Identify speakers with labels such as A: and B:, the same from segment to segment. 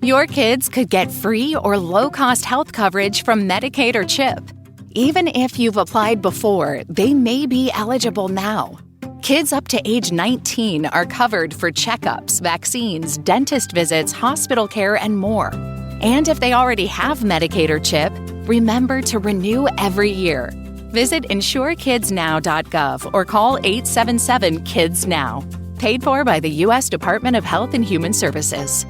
A: Your kids could get free or low-cost health coverage from Medicaid or CHIP. Even if you've applied before, they may be eligible now. Kids up to age 19 are covered for checkups, vaccines, dentist visits, hospital care, and more. And if they already have Medicaid or CHIP, remember to renew every year. Visit insurekidsnow.gov or call 877-KIDS-NOW. Paid for by the U.S. Department of Health and Human Services.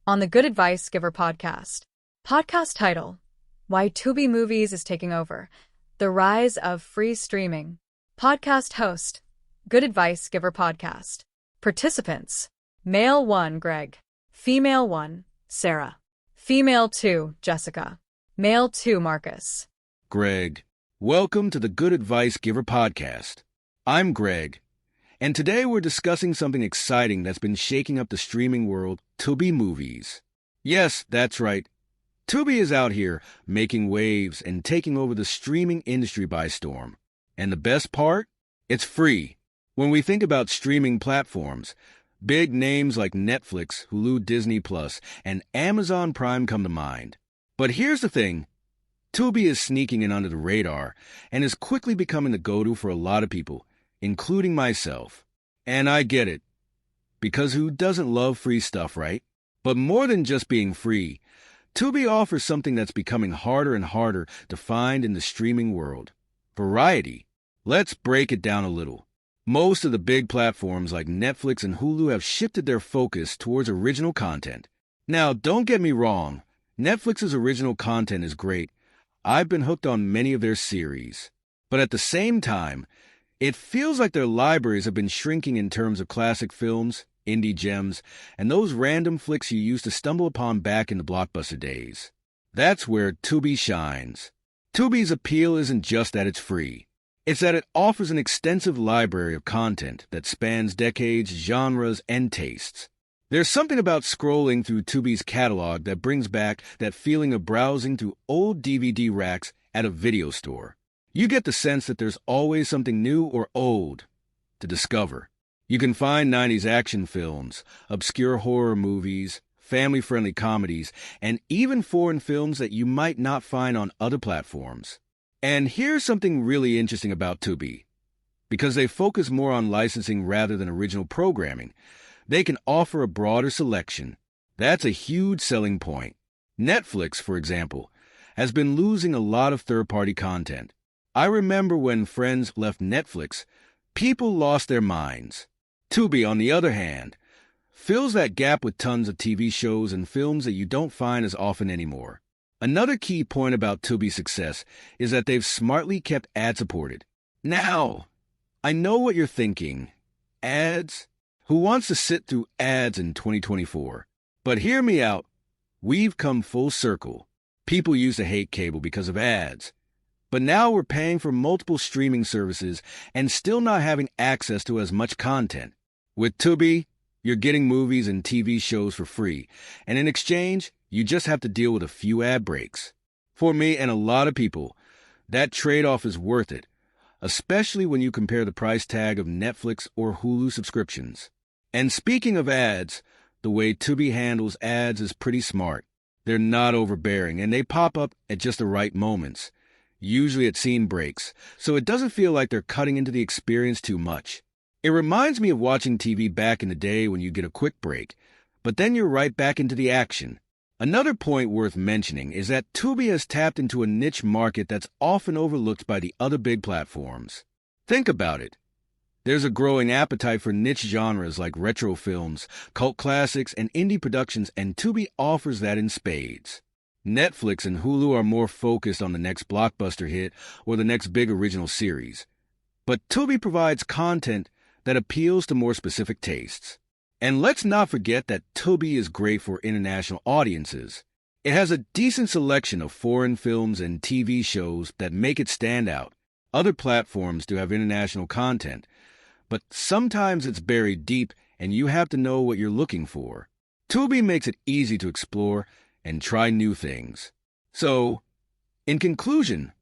B: On the Good Advice Giver podcast. Podcast title: Why Tubi Movies is Taking Over. The Rise of Free Streaming. Podcast host: Good Advice Giver podcast. Participants: Male 1, Greg. Female 1, Sarah. Female 2, Jessica. Male 2, Marcus.
C: Greg, welcome to the Good Advice Giver podcast. I'm Greg, and today we're discussing something exciting that's been shaking up the streaming world: Tubi Movies. Yes, that's right. Tubi is out here making waves and taking over the streaming industry by storm. And the best part? It's free. When we think about streaming platforms, big names like Netflix, Hulu, Disney+, and Amazon Prime come to mind. But here's the thing. Tubi is sneaking in under the radar and is quickly becoming the go-to for a lot of people, including myself. And I get it. Because who doesn't love free stuff, right? But more than just being free, Tubi offers something that's becoming harder and harder to find in the streaming world: variety. Let's break it down a little. Most of the big platforms like Netflix and Hulu have shifted their focus towards original content. Now, don't get me wrong. Netflix's original content is great. I've been hooked on many of their series. But at the same time, it feels like their libraries have been shrinking in terms of classic films, indie gems, and those random flicks you used to stumble upon back in the blockbuster days. That's where Tubi shines. Tubi's appeal isn't just that it's free. It's that it offers an extensive library of content that spans decades, genres, and tastes. There's something about scrolling through Tubi's catalog that brings back that feeling of browsing through old DVD racks at a video store. You get the sense that there's always something new or old to discover. You can find 90s action films, obscure horror movies, family-friendly comedies, and even foreign films that you might not find on other platforms. And here's something really interesting about Tubi. Because they focus more on licensing rather than original programming, they can offer a broader selection. That's a huge selling point. Netflix, for example, has been losing a lot of third-party content. I remember when Friends left Netflix, people lost their minds. Tubi, on the other hand, fills that gap with tons of TV shows and films that you don't find as often anymore. Another key point about Tubi's success is that they've smartly kept ad-supported. Now, I know what you're thinking. Ads? Who wants to sit through ads in 2024? But hear me out. We've come full circle. People used to hate cable because of ads. But now we're paying for multiple streaming services and still not having access to as much content. With Tubi, you're getting movies and TV shows for free, and in exchange, you just have to deal with a few ad breaks. For me and a lot of people, that trade-off is worth it, especially when you compare the price tag of Netflix or Hulu subscriptions. And speaking of ads, the way Tubi handles ads is pretty smart. They're not overbearing, and they pop up at just the right moments. Usually at scene breaks, so it doesn't feel like they're cutting into the experience too much. It reminds me of watching TV back in the day when you get a quick break, but then you're right back into the action. Another point worth mentioning is that Tubi has tapped into a niche market that's often overlooked by the other big platforms. Think about it. There's a growing appetite for niche genres like retro films, cult classics, and indie productions, and Tubi offers that in spades. Netflix and Hulu are more focused on the next blockbuster hit or the next big original series. But Tubi provides content that appeals to more specific tastes. And let's not forget that Tubi is great for international audiences. It has a decent selection of foreign films and TV shows that make it stand out. Other platforms do have international content, but sometimes it's buried deep and you have to know what you're looking for. Tubi makes it easy to explore and try new things. So, in conclusion,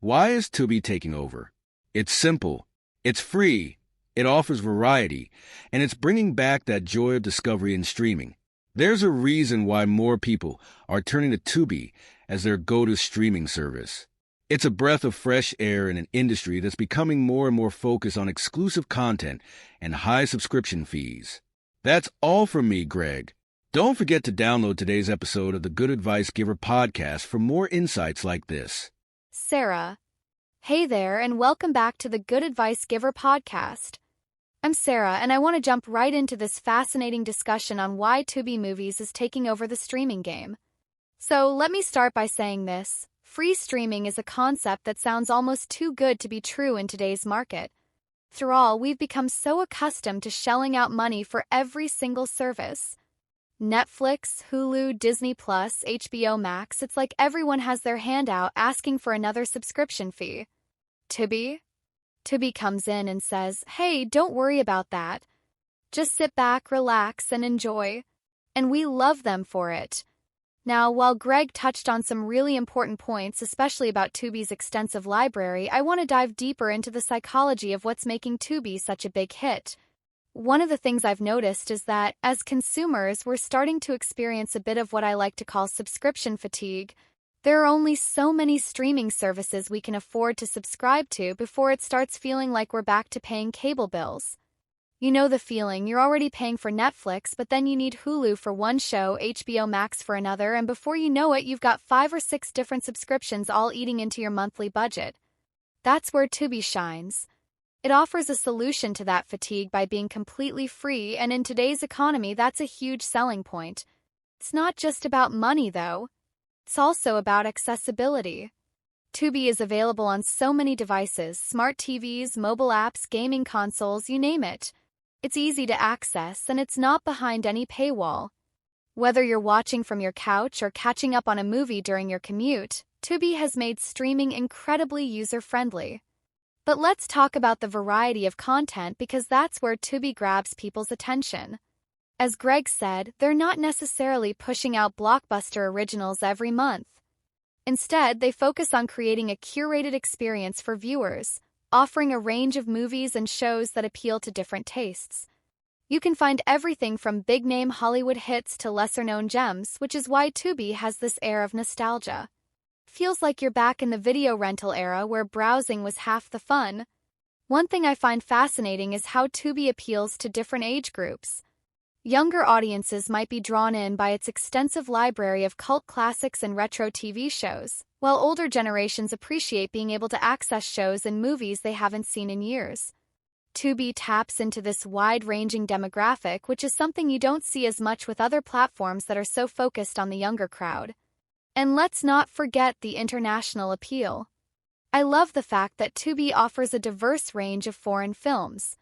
C: why is Tubi taking over? It's simple. It's free. It offers variety, and it's bringing back that joy of discovery in streaming. There's a reason why more people are turning to Tubi as their go-to streaming service. It's a breath of fresh air in an industry that's becoming more and more focused on exclusive content and high subscription fees. That's all from me, Greg. Don't forget to download today's episode of the Good Advice Giver podcast for more insights like this.
D: Sarah. Hey there, and welcome back to the Good Advice Giver podcast. I'm Sarah, and I want to jump right into this fascinating discussion on why Tubi Movies is taking over the streaming game. So let me start by saying this. Free streaming is a concept that sounds almost too good to be true in today's market. After all, we've become so accustomed to shelling out money for every single service. Netflix, Hulu, Disney+, HBO Max, it's like everyone has their hand out asking for another subscription fee. Tubi comes in and says, hey, don't worry about that. Just sit back, relax, and enjoy. And we love them for it. Now, while Greg touched on some really important points, especially about Tubi's extensive library, I want to dive deeper into the psychology of what's making Tubi such a big hit. One of the things I've noticed is that, as consumers, we're starting to experience a bit of what I like to call subscription fatigue. There are only so many streaming services we can afford to subscribe to before it starts feeling like we're back to paying cable bills. You know the feeling, you're already paying for Netflix, but then you need Hulu for one show, HBO Max for another, and before you know it, you've got 5 or 6 different subscriptions all eating into your monthly budget. That's where Tubi shines. It offers a solution to that fatigue by being completely free, and in today's economy, that's a huge selling point. It's not just about money, though. It's also about accessibility. Tubi is available on so many devices, smart TVs, mobile apps, gaming consoles, you name it. It's easy to access, and it's not behind any paywall. Whether you're watching from your couch or catching up on a movie during your commute, Tubi has made streaming incredibly user-friendly. But let's talk about the variety of content because that's where Tubi grabs people's attention. As Greg said, they're not necessarily pushing out blockbuster originals every month. Instead, they focus on creating a curated experience for viewers, offering a range of movies and shows that appeal to different tastes. You can find everything from big-name Hollywood hits to lesser-known gems, which is why Tubi has this air of nostalgia. Feels like you're back in the video rental era where browsing was half the fun. One thing I find fascinating is how Tubi appeals to different age groups. Younger audiences might be drawn in by its extensive library of cult classics and retro TV shows, while older generations appreciate being able to access shows and movies they haven't seen in years. Tubi taps into this wide-ranging demographic, which is something you don't see as much with other platforms that are so focused on the younger crowd. And let's not forget the international appeal. I love the fact that Tubi offers a diverse range of foreign films.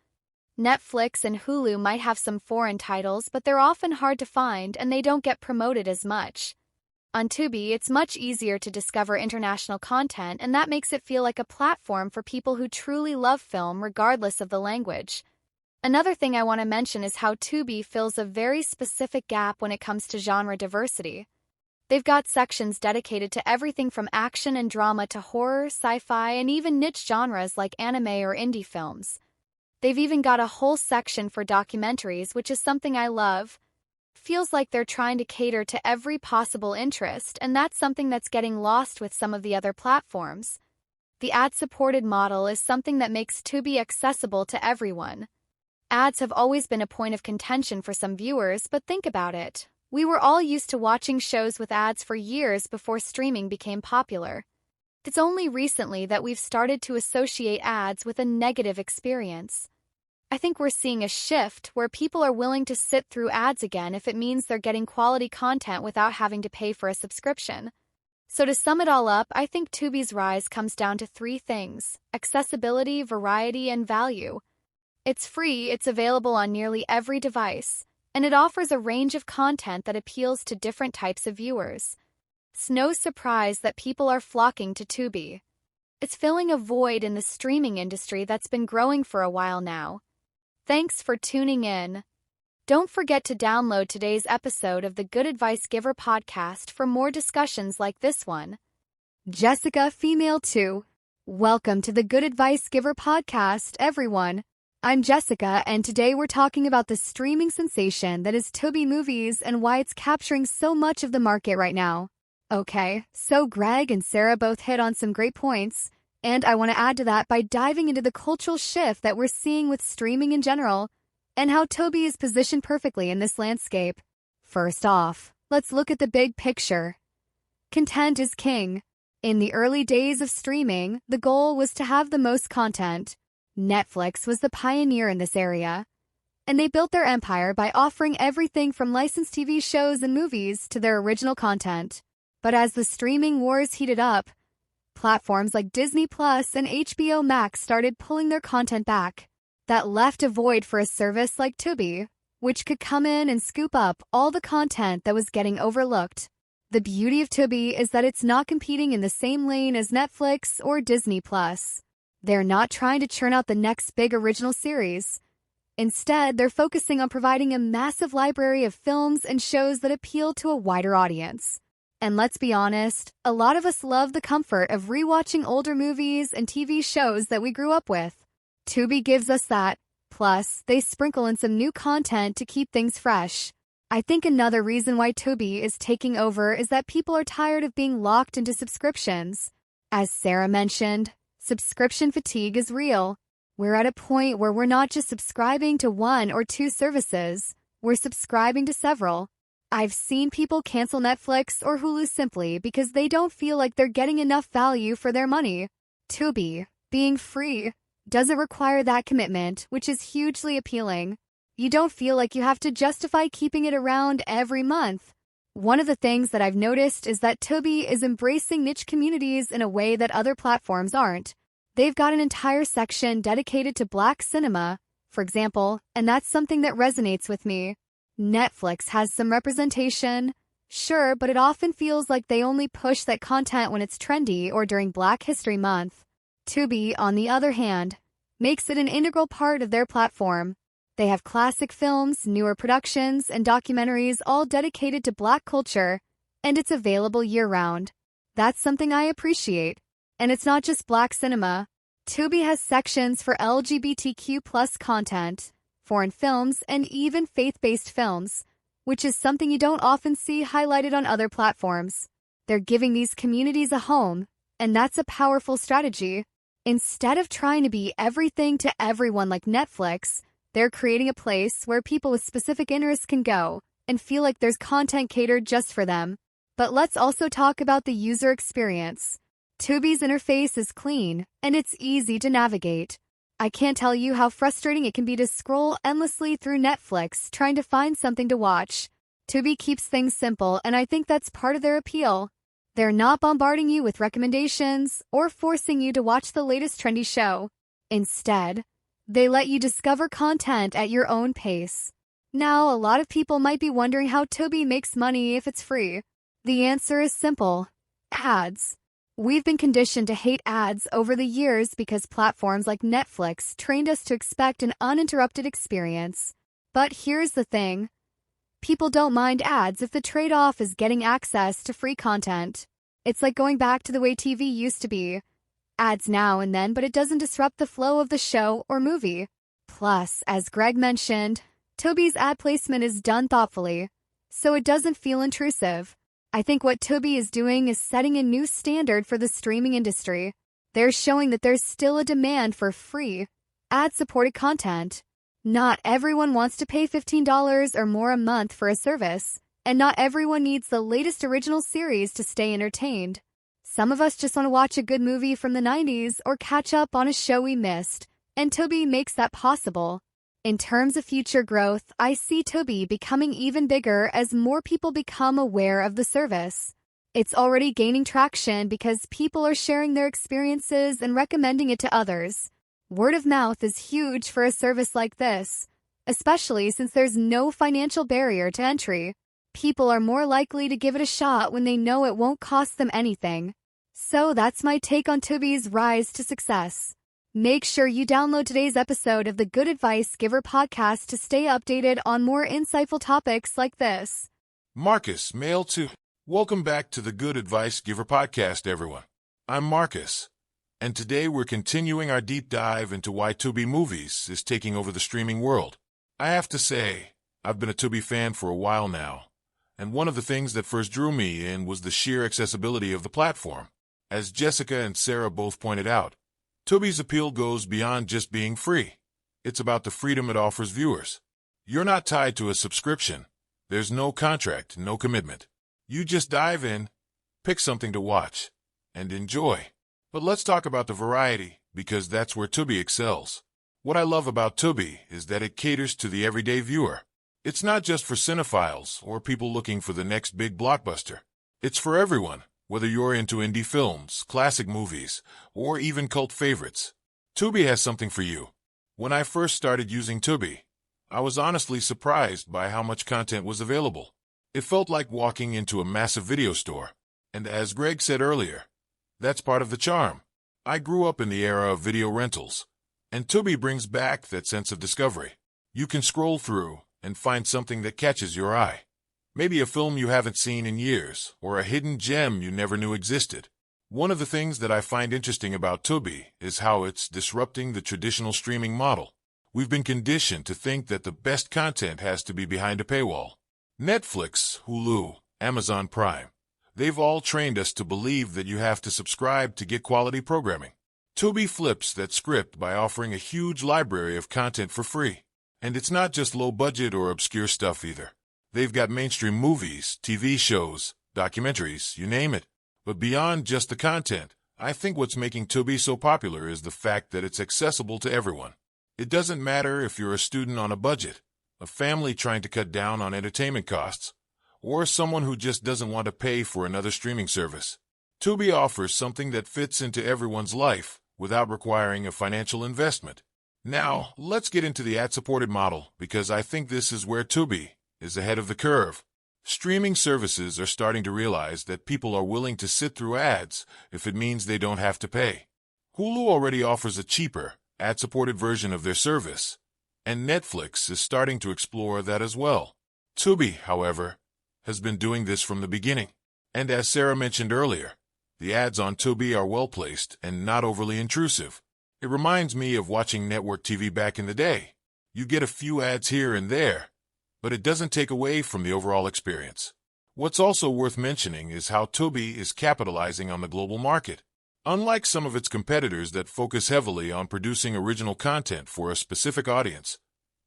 D: Netflix and Hulu might have some foreign titles, but they're often hard to find and they don't get promoted as much. On Tubi, it's much easier to discover international content, and that makes it feel like a platform for people who truly love film regardless of the language. Another thing I want to mention is how Tubi fills a very specific gap when it comes to genre diversity. They've got sections dedicated to everything from action and drama to horror, sci-fi, and even niche genres like anime or indie films. They've even got a whole section for documentaries, which is something I love. Feels like they're trying to cater to every possible interest, and that's something that's getting lost with some of the other platforms. The ad-supported model is something that makes Tubi accessible to everyone. Ads have always been a point of contention for some viewers, but think about it. We were all used to watching shows with ads for years before streaming became popular. It's only recently that we've started to associate ads with a negative experience. I think we're seeing a shift where people are willing to sit through ads again if it means they're getting quality content without having to pay for a subscription. So to sum it all up, I think Tubi's rise comes down to 3 things: accessibility, variety, and value. It's free, it's available on nearly every device, and it offers a range of content that appeals to different types of viewers. It's no surprise that people are flocking to Tubi. It's filling a void in the streaming industry that's been growing for a while now. Thanks for tuning in. Don't forget to download today's episode of the Good Advice Giver podcast for more discussions like this one. Jessica, female 2. Welcome to the Good Advice Giver podcast, everyone. I'm Jessica, and today we're talking about the streaming sensation that is Tubi Movies and why it's capturing so much of the market right now. Okay, so Greg and Sarah both hit on some great points, and I want to add to that by diving into the cultural shift that we're seeing with streaming in general, and how Tubi is positioned perfectly in this landscape. First off, let's look at the big picture. Content is king. In the early days of streaming, the goal was to have the most content. Netflix was the pioneer in this area, and they built their empire by offering everything from licensed TV shows and movies to their original content. But as the streaming wars heated up, platforms like Disney Plus and HBO Max started pulling their content back. That left a void for a service like Tubi, which could come in and scoop up all the content that was getting overlooked. The beauty of Tubi is that it's not competing in the same lane as Netflix or Disney Plus. They're not trying to churn out the next big original series. Instead, they're focusing on providing a massive library of films and shows that appeal to a wider audience. And let's be honest, a lot of us love the comfort of rewatching older movies and TV shows that we grew up with. Tubi gives us that. Plus, they sprinkle in some new content to keep things fresh. I think another reason why Tubi is taking over is that people are tired of being locked into subscriptions. As Sarah mentioned, subscription fatigue is real. We're at a point where we're not just subscribing to one or two services, we're subscribing to several. I've seen people cancel Netflix or Hulu simply because they don't feel like they're getting enough value for their money. Tubi, being free, doesn't require that commitment, which is hugely appealing. You don't feel like you have to justify keeping it around every month. One of the things that I've noticed is that Tubi is embracing niche communities in a way that other platforms aren't. They've got an entire section dedicated to Black cinema, for example, and that's something that resonates with me. Netflix has some representation, sure, but it often feels like they only push that content when it's trendy or during Black History Month. Tubi, on the other hand, makes it an integral part of their platform. They have classic films, newer productions, and documentaries all dedicated to Black culture, and it's available year-round. That's something I appreciate. And it's not just Black cinema. Tubi has sections for LGBTQ+ content, foreign films, and even faith-based films, which is something you don't often see highlighted on other platforms. They're giving these communities a home, and that's a powerful strategy. Instead of trying to be everything to everyone like Netflix, they're creating a place where people with specific interests can go and feel like there's content catered just for them. But let's also talk about the user experience. Tubi's interface is clean, and it's easy to navigate. I can't tell you how frustrating it can be to scroll endlessly through Netflix trying to find something to watch. Tubi keeps things simple, and I think that's part of their appeal. They're not bombarding you with recommendations or forcing you to watch the latest trendy show. Instead, they let you discover content at your own pace. Now, a lot of people might be wondering how Tubi makes money if it's free. The answer is simple: ads. We've been conditioned to hate ads over the years because platforms like Netflix trained us to expect an uninterrupted experience. But here's the thing: people don't mind ads if the trade-off is getting access to free content. It's like going back to the way TV used to be. Ads now and then, but it doesn't disrupt the flow of the show or movie. Plus, as Greg mentioned, Tubi's ad placement is done thoughtfully, so it doesn't feel intrusive. I think what Tubi is doing is setting a new standard for the streaming industry. They're showing that there's still a demand for free, ad-supported content. Not everyone wants to pay $15 or more a month for a service, and not everyone needs the latest original series to stay entertained. Some of us just want to watch a good movie from the 90s or catch up on a show we missed, and Tubi makes that possible. In terms of future growth, I see Tubi becoming even bigger as more people become aware of the service. It's already gaining traction because people are sharing their experiences and recommending it to others. Word of mouth is huge for a service like this, especially since there's no financial barrier to entry. People are more likely to give it a shot when they know it won't cost them anything. So that's my take on Tubi's rise to success. Make sure you download today's episode of the Good Advice Giver podcast to stay updated on more insightful topics like this.
E: Marcus, male 2. Welcome back to the Good Advice Giver podcast, everyone. I'm Marcus. And today we're continuing our deep dive into why Tubi Movies is taking over the streaming world. I have to say, I've been a Tubi fan for a while now, and one of the things that first drew me in was the sheer accessibility of the platform. As Jessica and Sarah both pointed out, Tubi's appeal goes beyond just being free. It's about the freedom it offers viewers. You're not tied to a subscription. There's no contract, no commitment. You just dive in, pick something to watch, and enjoy. But let's talk about the variety, because that's where Tubi excels. What I love about Tubi is that it caters to the everyday viewer. It's not just for cinephiles or people looking for the next big blockbuster. It's for everyone, whether you're into indie films, classic movies, or even cult favorites. Tubi has something for you. When I first started using Tubi, I was honestly surprised by how much content was available. It felt like walking into a massive video store. And as Greg said earlier, that's part of the charm. I grew up in the era of video rentals, and Tubi brings back that sense of discovery. You can scroll through and find something that catches your eye. Maybe a film you haven't seen in years, or a hidden gem you never knew existed. One of the things that I find interesting about Tubi is how it's disrupting the traditional streaming model. We've been conditioned to think that the best content has to be behind a paywall. Netflix, Hulu, Amazon Prime. They've all trained us to believe that you have to subscribe to get quality programming. Tubi flips that script by offering a huge library of content for free. And it's not just low-budget or obscure stuff either. They've got mainstream movies, TV shows, documentaries, you name it. But beyond just the content, I think what's making Tubi so popular is the fact that it's accessible to everyone. It doesn't matter if you're a student on a budget, a family trying to cut down on entertainment costs, or someone who just doesn't want to pay for another streaming service. Tubi offers something that fits into everyone's life without requiring a financial investment. Now, let's get into the ad-supported model, because I think this is where Tubi is ahead of the curve. Streaming services are starting to realize that people are willing to sit through ads if it means they don't have to pay. Hulu already offers a cheaper, ad-supported version of their service, and Netflix is starting to explore that as well. Tubi, however, has been doing this from the beginning. And as Sarah mentioned earlier, the ads on Tubi are well-placed and not overly intrusive. It reminds me of watching network TV back in the day. You get a few ads here and there, but it doesn't take away from the overall experience. What's also worth mentioning is how Tubi is capitalizing on the global market. Unlike some of its competitors that focus heavily on producing original content for a specific audience,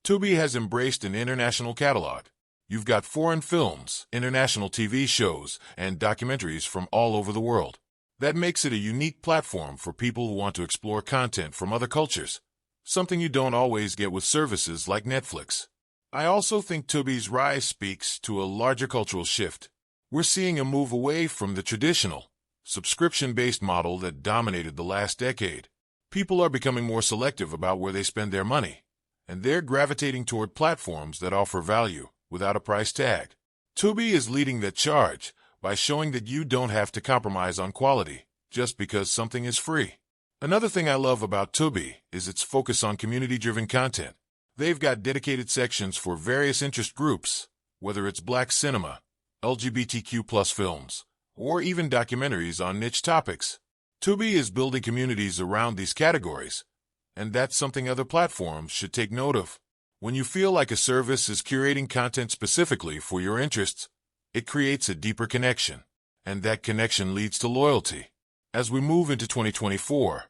E: Tubi has embraced an international catalog. You've got foreign films, international TV shows, and documentaries from all over the world. That makes it a unique platform for people who want to explore content from other cultures, something you don't always get with services like Netflix. I also think Tubi's rise speaks to a larger cultural shift. We're seeing a move away from the traditional, subscription-based model that dominated the last decade. People are becoming more selective about where they spend their money, and they're gravitating toward platforms that offer value without a price tag. Tubi is leading that charge by showing that you don't have to compromise on quality just because something is free. Another thing I love about Tubi is its focus on community-driven content. They've got dedicated sections for various interest groups, whether it's Black cinema, LGBTQ+ films, or even documentaries on niche topics. Tubi is building communities around these categories, and that's something other platforms should take note of. When you feel like a service is curating content specifically for your interests, it creates a deeper connection, and that connection leads to loyalty. As we move into 2024,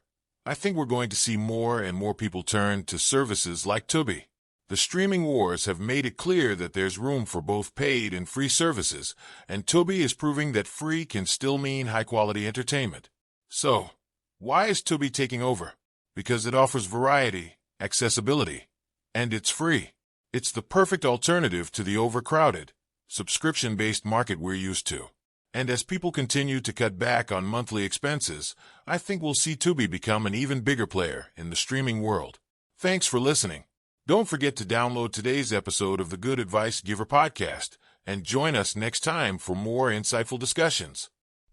E: I think we're going to see more and more people turn to services like Tubi. The streaming wars have made it clear that there's room for both paid and free services, and Tubi is proving that free can still mean high-quality entertainment. So, why is Tubi taking over? Because it offers variety, accessibility, and it's free. It's the perfect alternative to the overcrowded, subscription-based market we're used to. And as people continue to cut back on monthly expenses, I think we'll see Tubi become an even bigger player in the streaming world. Thanks for listening. Don't forget to download today's episode of the Good Advice Giver podcast and join us next time for more insightful discussions.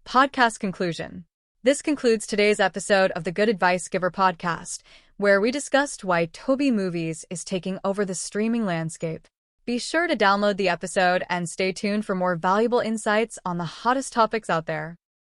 B: Podcast conclusion. This concludes today's episode of the Good Advice Giver podcast, where we discussed why Tubi Movies is taking over the streaming landscape. Be sure to download the episode and stay tuned for more valuable insights on the hottest topics out there.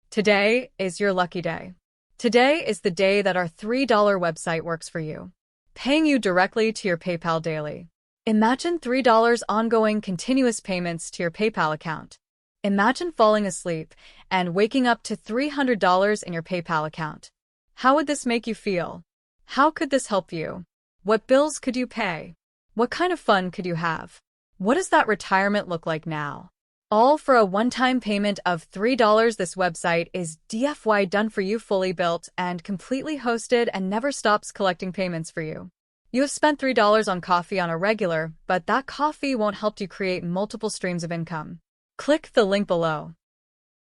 B: Today is your lucky day. Today is the day that our $3 website works for you, paying you directly to your PayPal daily. Imagine $3 ongoing continuous payments to your PayPal account. Imagine falling asleep and waking up to $300 in your PayPal account. How would this make you feel? How could this help you? What bills could you pay? What kind of fun could you have? What does that retirement look like now? All for a one-time payment of $3. This website is DFY done for you, fully built and completely hosted, and never stops collecting payments for you. You have spent $3 on coffee on a regular, but that coffee won't help you create multiple streams of income. Click the link below.